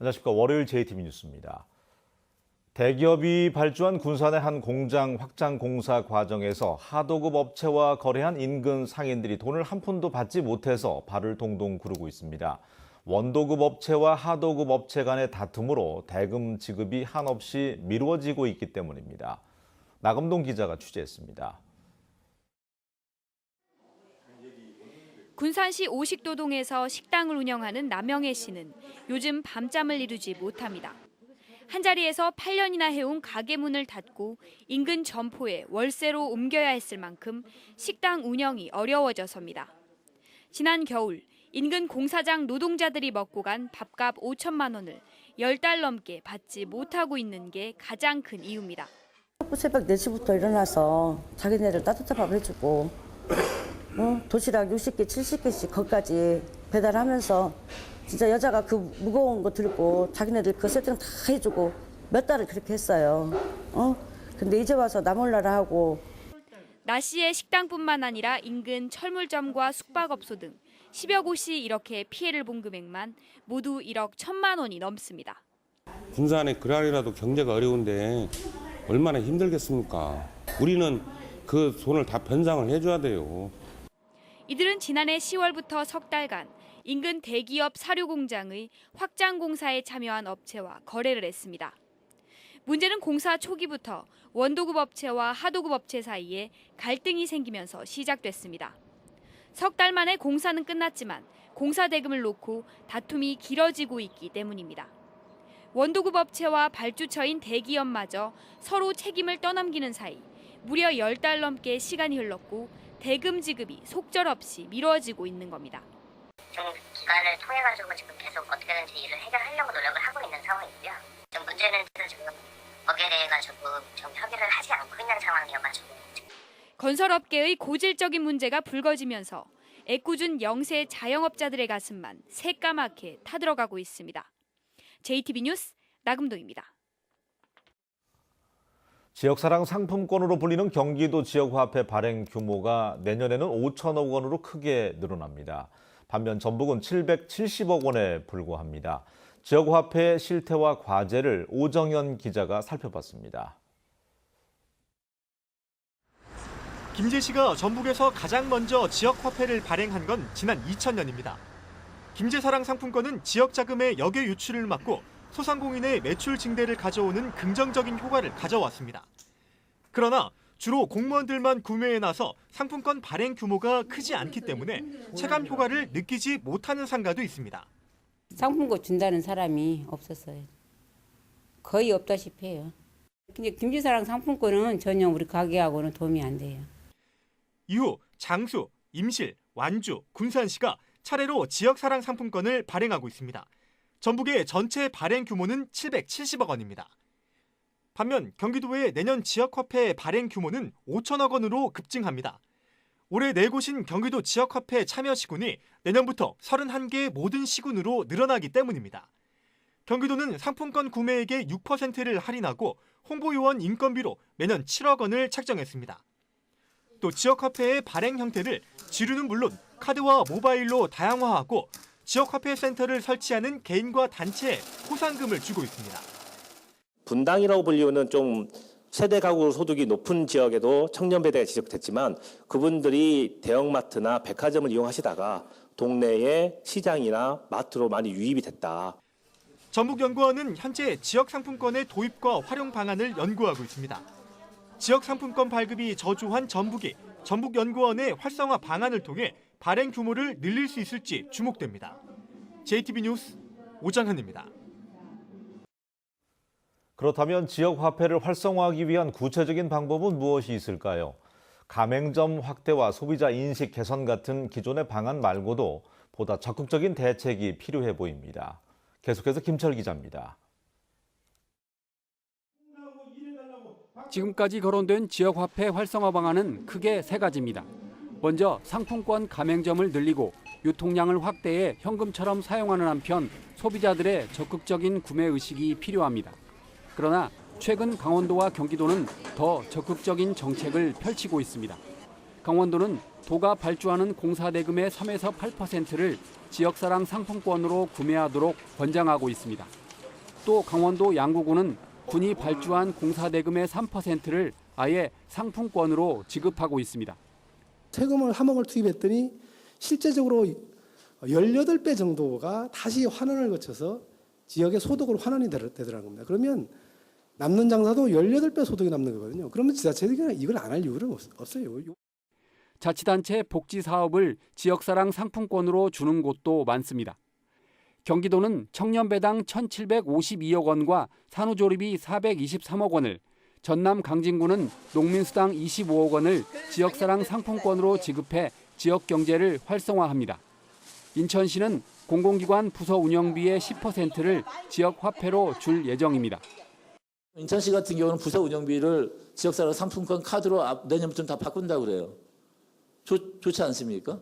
안녕하십니까. 월요일 JTB 뉴스입니다. 대기업이 발주한 군산의 한 공장 확장 공사 과정에서 하도급 업체와 거래한 인근 상인들이 돈을 한 푼도 받지 못해서 발을 동동 구르고 있습니다. 원도급 업체와 하도급 업체 간의 다툼으로 대금 지급이 한없이 미뤄지고 있기 때문입니다. 나금동 기자가 취재했습니다. 군산시 오식도동에서 식당을 운영하는 남영애 씨는 요즘 밤잠을 이루지 못합니다. 한자리에서 8년이나 해온 가게 문을 닫고 인근 점포에 월세로 옮겨야 했을 만큼 식당 운영이 어려워져서입니다. 지난 겨울 인근 공사장 노동자들이 먹고 간 밥값 5천만 원을 10달 넘게 받지 못하고 있는 게 가장 큰 이유입니다. 새벽 4시부터 일어나서 자기네들 따뜻한 밥 해주고 도시락 60개, 70개씩 거기까지 배달하면서 진짜 여자가 그 무거운 거 들고 자기네들 그 세팅 다 해주고 몇 달을 그렇게 했어요. 근데 이제 와서 나 몰라라 하고. 나 씨의 식당뿐만 아니라 인근 철물점과 숙박업소 등 10여 곳이 이렇게 피해를 본 금액만 모두 1억 1천만 원이 넘습니다. 군산에 그날이라도 경제가 어려운데 얼마나 힘들겠습니까? 우리는 그 돈을 다 변상을 해줘야 돼요. 이들은 지난해 10월부터 석 달간 인근 대기업 사료 공장의 확장 공사에 참여한 업체와 거래를 했습니다. 문제는 공사 초기부터 원도급 업체와 하도급 업체 사이에 갈등이 생기면서 시작됐습니다. 석 달 만에 공사는 끝났지만 공사 대금을 놓고 다툼이 길어지고 있기 때문입니다. 원도급 업체와 발주처인 대기업마저 서로 책임을 떠넘기는 사이 무려 10달 넘게 시간이 흘렀고 대금 지급이 속절없이 미뤄지고 있는 겁니다. 좀 기간을 통해가지고 지금 계속 어떻게든지 일을 해결하려고 노력을 하고 있는 상황이고요. 좀 문제는 지금 거기에 대해 가지고 좀 협의를 하지 않고 있는 상황이어가지고. 건설업계의 고질적인 문제가 불거지면서 애꿎은 영세 자영업자들의 가슴만 새까맣게 타들어가고 있습니다. JTB 뉴스 나금동입니다. 지역사랑 상품권으로 불리는 경기도 지역화폐 발행 규모가 내년에는 5천억 원으로 크게 늘어납니다. 반면 전북은 770억 원에 불과합니다. 지역화폐의 실태와 과제를 오정현 기자가 살펴봤습니다. 김제시가 전북에서 가장 먼저 지역화폐를 발행한 건 지난 2000년입니다. 김제사랑 상품권은 지역자금의 역외 유출을 막고 소상공인의 매출 증대를 가져오는 긍정적인 효과를 가져왔습니다. 그러나 주로 공무원들만 구매에 나서 상품권 발행 규모가 크지 않기 때문에 체감 효과를 느끼지 못하는 상가도 있습니다. 상품권 준다는 사람이 없었어요. 거의 없다시피 해요. 근데 김제사랑 상품권은 전혀 우리 가게하고는 도움이 안 돼요. 이후 장수, 임실, 완주, 군산시가 차례로 지역사랑 상품권을 발행하고 있습니다. 전북의 전체 발행 규모는 770억 원입니다. 반면 경기도의 내년 지역화폐 발행 규모는 5천억 원으로 급증합니다. 올해 4곳인 경기도 지역화폐 참여 시군이 내년부터 31개 모든 시군으로 늘어나기 때문입니다. 경기도는 상품권 구매액의 6%를 할인하고 홍보요원 인건비로 매년 7억 원을 책정했습니다. 또 지역화폐의 발행 형태를 지류는 물론 카드와 모바일로 다양화하고 지역화폐 센터를 설치하는 개인과 단체에 포상금을 주고 있습니다. 분당이라고 불리우는 좀 세대 가구 소득이 높은 지역에도 청년 배대가 지적됐지만 그분들이 대형마트나 백화점을 이용하시다가 동네의 시장이나 마트로 많이 유입이 됐다. 전북연구원은 현재 지역상품권의 도입과 활용 방안을 연구하고 있습니다. 지역상품권 발급이 저조한 전북이 전북연구원의 활성화 방안을 통해 발행 규모를 늘릴 수 있을지 주목됩니다. JTB 뉴스 오정현입니다. 그렇다면 지역화폐를 활성화하기 위한 구체적인 방법은 무엇이 있을까요? 가맹점 확대와 소비자 인식 개선 같은 기존의 방안 말고도 보다 적극적인 대책이 필요해 보입니다. 계속해서 김철 기자입니다. 지금까지 거론된 지역화폐 활성화 방안은 크게 3가지입니다. 먼저 상품권 가맹점을 늘리고 유통량을 확대해 현금처럼 사용하는 한편 소비자들의 적극적인 구매 의식이 필요합니다. 그러나 최근 강원도와 경기도는 더 적극적인 정책을 펼치고 있습니다. 강원도는 도가 발주하는 공사 대금의 3에서 8%를 지역사랑 상품권으로 구매하도록 권장하고 있습니다. 또 강원도 양구군은 군이 발주한 공사대금의 3%를 아예 상품권으로 지급하고 있습니다. 세금을 3억을 투입했더니 실제적으로 18배 정도가 다시 환원을 거쳐서 지역의 소득으로 환원이 되더라는 겁니다. 그러면 남는 장사도 18배 소득이 남는 거거든요. 그러면 지자체들이 이걸 안 할 이유는 없어요. 자치단체 복지 사업을 지역사랑 상품권으로 주는 곳도 많습니다. 경기도는 청년배당 1,752억 원과 산후조리비 423억 원을, 전남 강진구는 농민수당 25억 원을 지역사랑 상품권으로 지급해 지역 경제를 활성화합니다. 인천시는 공공기관 부서 운영비의 10%를 지역 화폐로 줄 예정입니다. 인천시 같은 경우는 부서 운영비를 지역사랑 상품권 카드로 내년부터는 다 바꾼다고 그래요. 좋지 않습니까?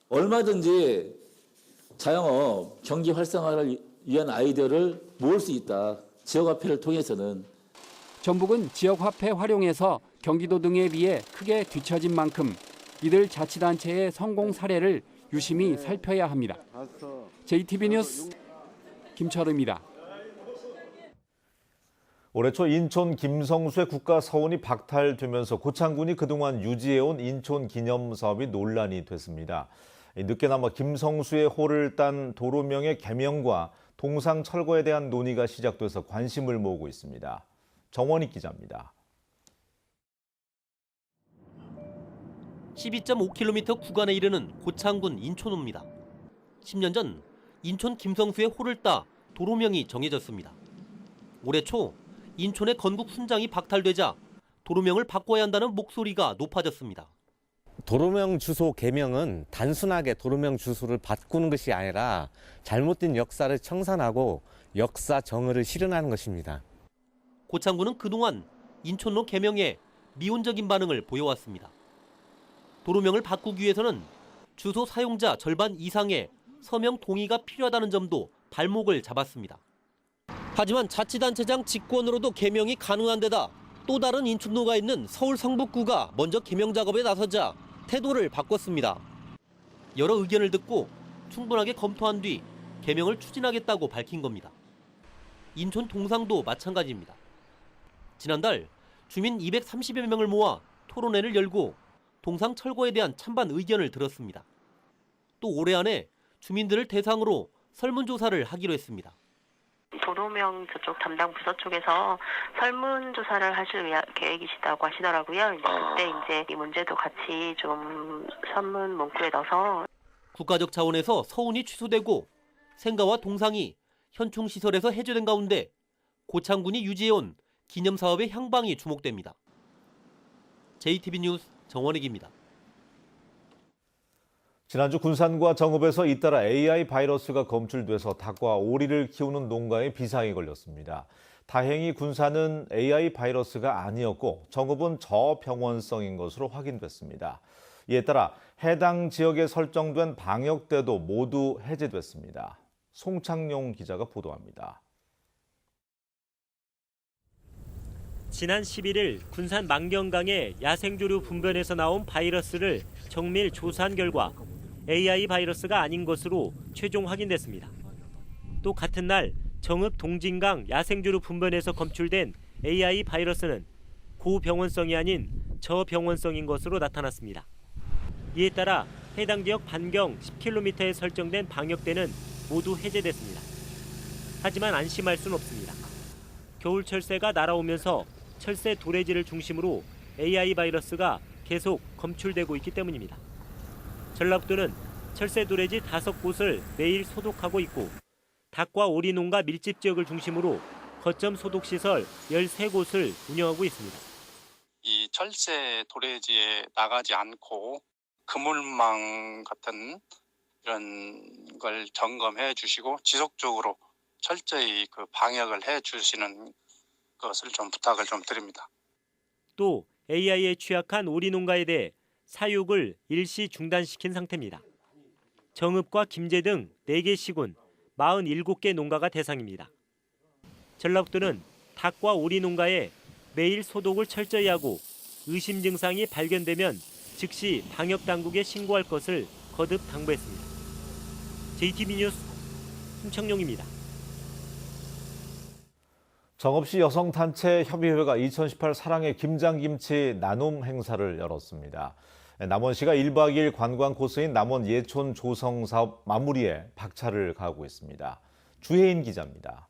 얼마든지 자영업, 경기 활성화를 위한 아이디어를 모을 수 있다. 지역화폐를 통해서는. 전북은 지역화폐 활용에서 경기도 등에 비해 크게 뒤처진 만큼 이들 자치단체의 성공 사례를 유심히 살펴야 합니다. JTB 뉴스 김철우입니다. 올해 초 인천 김성수의 국가서원이 박탈되면서 고창군이 그동안 유지해온 인천 기념 사업이 논란이 됐습니다. 늦게나마 김성수의 호를 딴 도로명의 개명과 동상 철거에 대한 논의가 시작돼서 관심을 모으고 있습니다. 정원익 기자입니다. 12.5km 구간에 이르는 고창군 인천호입니다. 10년 전 인천 김성수의 호를 따 도로명이 정해졌습니다. 올해 초 인천의 건국 순장이 박탈되자 도로명을 바꿔야 한다는 목소리가 높아졌습니다. 도로명 주소 개명은 단순하게 도로명 주소를 바꾸는 것이 아니라 잘못된 역사를 청산하고 역사 정의를 실현하는 것입니다. 고창군은 그동안 인천로 개명에 미온적인 반응을 보여왔습니다. 도로명을 바꾸기 위해서는 주소 사용자 절반 이상의 서명 동의가 필요하다는 점도 발목을 잡았습니다. 하지만 자치단체장 직권으로도 개명이 가능한 데다 또 다른 인천로가 있는 서울 성북구가 먼저 개명 작업에 나서자 태도를 바꿨습니다. 여러 의견을 듣고 충분하게 검토한 뒤 개명을 추진하겠다고 밝힌 겁니다. 인천 동상도 마찬가지입니다. 지난달 주민 230여 명을 모아 토론회를 열고 동상 철거에 대한 찬반 의견을 들었습니다. 또 올해 안에 주민들을 대상으로 설문조사를 하기로 했습니다. 도로명 저쪽 담당 부서 쪽에서 설문조사를 하실 계획이시다고 하시더라고요. 그때 이제 이 문제도 같이 좀 설문 문구에 넣어서. 국가적 차원에서 서운이 취소되고 생가와 동상이 현충시설에서 해제된 가운데 고창군이 유지해온 기념사업의 향방이 주목됩니다. JTB 뉴스 정원익입니다. 지난주 군산과 정읍에서 잇따라 AI 바이러스가 검출돼서 닭과 오리를 키우는 농가에 비상이 걸렸습니다. 다행히 군산은 AI 바이러스가 아니었고 정읍은 저병원성인 것으로 확인됐습니다. 이에 따라 해당 지역에 설정된 방역대도 모두 해제됐습니다. 송창용 기자가 보도합니다. 지난 11일 군산 만경강의 야생조류 분변에서 나온 바이러스를 정밀 조사한 결과 AI 바이러스가 아닌 것으로 최종 확인됐습니다. 또 같은 날 정읍 동진강 야생조류 분변에서 검출된 AI 바이러스는 고병원성이 아닌 저병원성인 것으로 나타났습니다. 이에 따라 해당 지역 반경 10km에 설정된 방역대는 모두 해제됐습니다. 하지만 안심할 수는 없습니다. 겨울 철새가 날아오면서 철새 도래지를 중심으로 AI 바이러스가 계속 검출되고 있기 때문입니다. 전라북도는 철새 도래지 5곳을 매일 소독하고 있고 닭과 오리 농가 밀집 지역을 중심으로 거점 소독시설 13곳을 운영하고 있습니다. 이 철새 도래지에 나가지 않고 그물망 같은 이런 걸 점검해 주시고 지속적으로 철저히 그 방역을 해 주시는 것을 좀 부탁을 좀 드립니다. 또 AI에 취약한 오리 농가에 대해 사육을 일시 중단시킨 상태입니다. 정읍과 김제 등 4개 시군 47개 농가가 대상입니다. 전라북도는 닭과 오리 농가에 매일 소독을 철저히 하고 의심 증상이 발견되면 즉시 방역당국에 신고할 것을 거듭 당부했습니다. JTB 뉴스 송창용입니다. 정읍시 여성단체 협의회가 2018 사랑의 김장김치 나눔 행사를 열었습니다. 남원시가 1박 2일 관광 코스인 남원 예촌 조성 사업 마무리에 박차를 가하고 있습니다. 주혜인 기자입니다.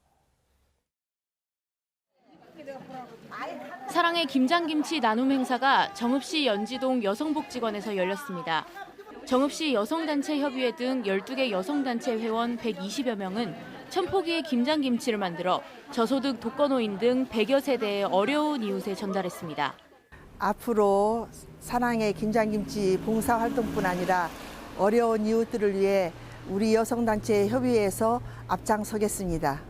사랑의 김장김치 나눔 행사가 정읍시 연지동 여성복지관에서 열렸습니다. 정읍시 여성단체 협의회 등 12개 여성단체 회원 120여 명은 1000포기의 김장김치를 만들어 저소득 독거노인 등 100여 세대의 어려운 이웃에 전달했습니다. 앞으로 사랑의 김장김치 봉사활동뿐 아니라 어려운 이웃들을 위해 우리 여성단체 협의회에서 앞장서겠습니다.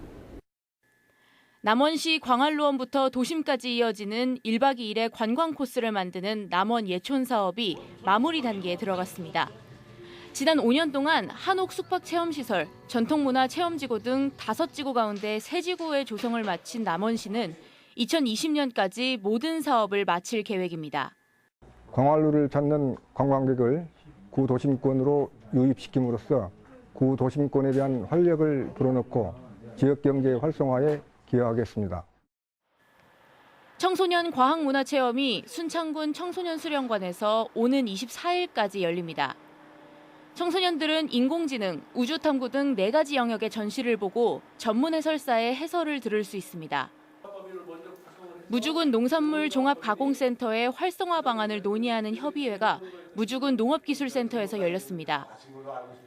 남원시 광안로원부터 도심까지 이어지는 1박 2일의 관광 코스를 만드는 남원 예촌 사업이 마무리 단계에 들어갔습니다. 지난 5년 동안 한옥 숙박체험시설, 전통문화체험지구 등 5지구 가운데 3지구의 조성을 마친 남원시는 2020년까지 모든 사업을 마칠 계획입니다. 광안루를 찾는 관광객을 구도심권으로 유입시킴으로써 구도심권에 대한 활력을 불어넣고 지역경제 활성화에 기여하겠습니다. 청소년 과학문화체험이 순창군 청소년수련관에서 오는 24일까지 열립니다. 청소년들은 인공지능, 우주탐구 등 4가지 영역의 전시를 보고 전문 해설사의 해설을 들을 수 있습니다. 무주군 농산물 종합가공센터의 활성화 방안을 논의하는 협의회가 무주군 농업기술센터에서 열렸습니다.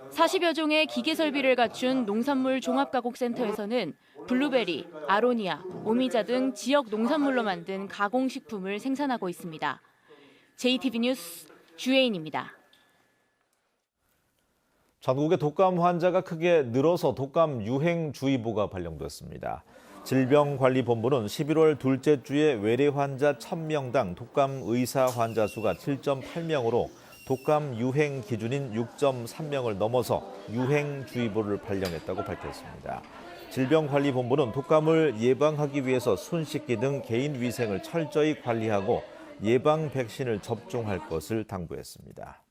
40여 종의 기계 설비를 갖춘 농산물 종합가공센터에서는 블루베리, 아로니아, 오미자 등 지역 농산물로 만든 가공식품을 생산하고 있습니다. JTB 뉴스 주혜인입니다. 전국의 독감 환자가 크게 늘어서 독감 유행주의보가 발령됐습니다. 질병관리본부는 11월 둘째 주에 외래 환자 1000명당 독감 의사 환자 수가 7.8명으로 독감 유행 기준인 6.3명을 넘어서 유행주의보를 발령했다고 밝혔습니다. 질병관리본부는 독감을 예방하기 위해서 손 씻기 등 개인 위생을 철저히 관리하고 예방 백신을 접종할 것을 당부했습니다.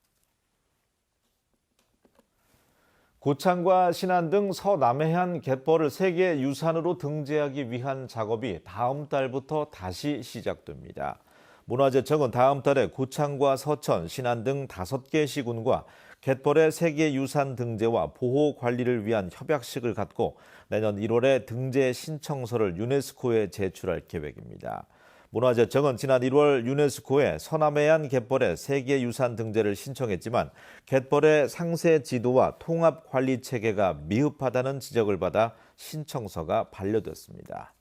고창과 신안 등 서남해안 갯벌을 세계유산으로 등재하기 위한 작업이 다음 달부터 다시 시작됩니다. 문화재청은 다음 달에 고창과 서천, 신안 등 5개 시군과 갯벌의 세계유산 등재와 보호 관리를 위한 협약식을 갖고 내년 1월에 등재 신청서를 유네스코에 제출할 계획입니다. 문화재청은 지난 1월 유네스코에 서남해안 갯벌의 세계유산 등재를 신청했지만 갯벌의 상세 지도와 통합 관리 체계가 미흡하다는 지적을 받아 신청서가 반려됐습니다.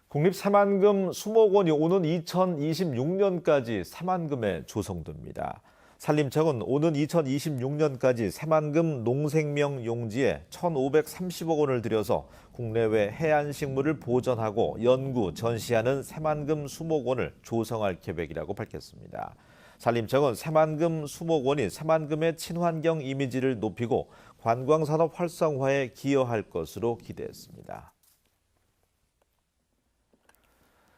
국립 새만금 수목원이 오는 2026년까지 새만금에 조성됩니다. 산림청은 오는 2026년까지 새만금 농생명 용지에 1,530억 원을 들여서 국내외 해안식물을 보전하고 연구, 전시하는 새만금 수목원을 조성할 계획이라고 밝혔습니다. 산림청은 새만금 수목원이 새만금의 친환경 이미지를 높이고 관광산업 활성화에 기여할 것으로 기대했습니다.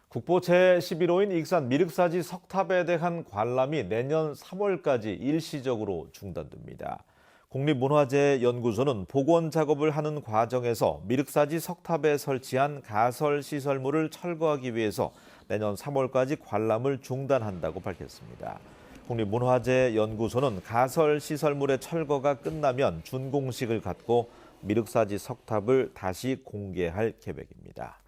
국보 제11호인 익산 미륵사지 석탑에 대한 관람이 내년 3월까지 일시적으로 중단됩니다. 국립문화재연구소는 복원 작업을 하는 과정에서 미륵사지 석탑에 설치한 가설 시설물을 철거하기 위해서 내년 3월까지 관람을 중단한다고 밝혔습니다. 국립문화재연구소는 가설 시설물의 철거가 끝나면 준공식을 갖고 미륵사지 석탑을 다시 공개할 계획입니다.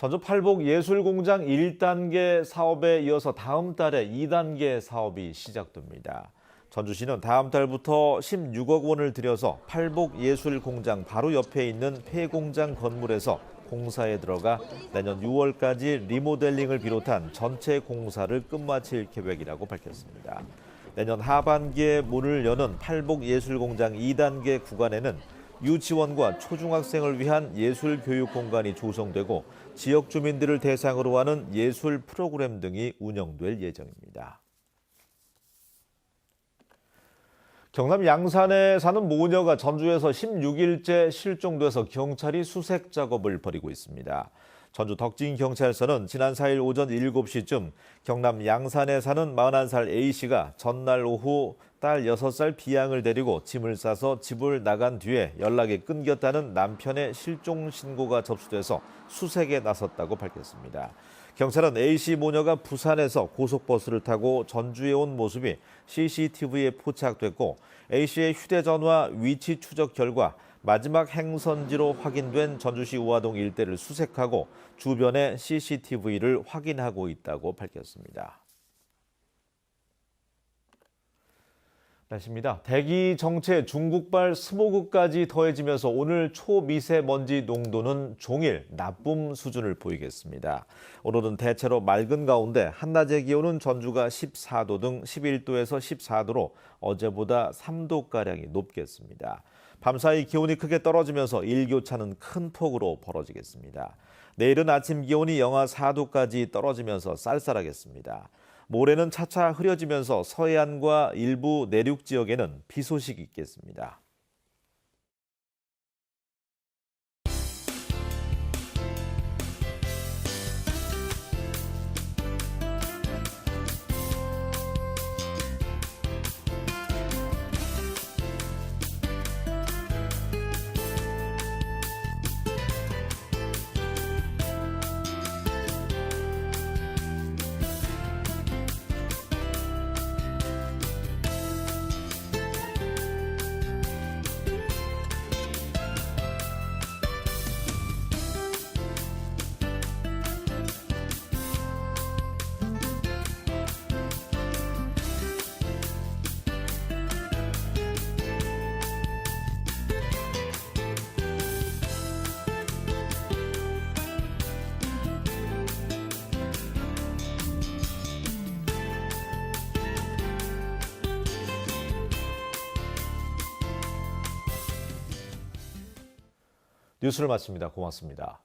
전주 팔복예술공장 1단계 사업에 이어서 다음 달에 2단계 사업이 시작됩니다. 전주시는 다음 달부터 16억 원을 들여서 팔복예술공장 바로 옆에 있는 폐공장 건물에서 공사에 들어가 내년 6월까지 리모델링을 비롯한 전체 공사를 끝마칠 계획이라고 밝혔습니다. 내년 하반기에 문을 여는 팔복예술공장 2단계 구간에는 유치원과 초중학생을 위한 예술 교육 공간이 조성되고 지역 주민들을 대상으로 하는 예술 프로그램 등이 운영될 예정입니다. 경남 양산에 사는 모녀가 전주에서 16일째 실종돼서 경찰이 수색 작업을 벌이고 있습니다. 전주 덕진경찰서는 지난 4일 오전 7시쯤 경남 양산에 사는 41살 A씨가 전날 오후 딸 6살 비양을 데리고 짐을 싸서 집을 나간 뒤에 연락이 끊겼다는 남편의 실종 신고가 접수돼서 수색에 나섰다고 밝혔습니다. 경찰은 A씨 모녀가 부산에서 고속버스를 타고 전주에 온 모습이 CCTV에 포착됐고 A씨의 휴대전화 위치 추적 결과 마지막 행선지로 확인된 전주시 우화동 일대를 수색하고 주변의 CCTV를 확인하고 있다고 밝혔습니다. 날씨입니다. 대기 정체 중국발 스모그까지 더해지면서 오늘 초미세먼지 농도는 종일 나쁨 수준을 보이겠습니다. 오늘은 대체로 맑은 가운데 한낮의 기온은 전주가 14도 등 11도에서 14도로 어제보다 3도가량이 높겠습니다. 밤사이 기온이 크게 떨어지면서 일교차는 큰 폭으로 벌어지겠습니다. 내일은 아침 기온이 영하 4도까지 떨어지면서 쌀쌀하겠습니다. 모레는 차차 흐려지면서 서해안과 일부 내륙 지역에는 비 소식이 있겠습니다. 뉴스를 마칩니다. 고맙습니다.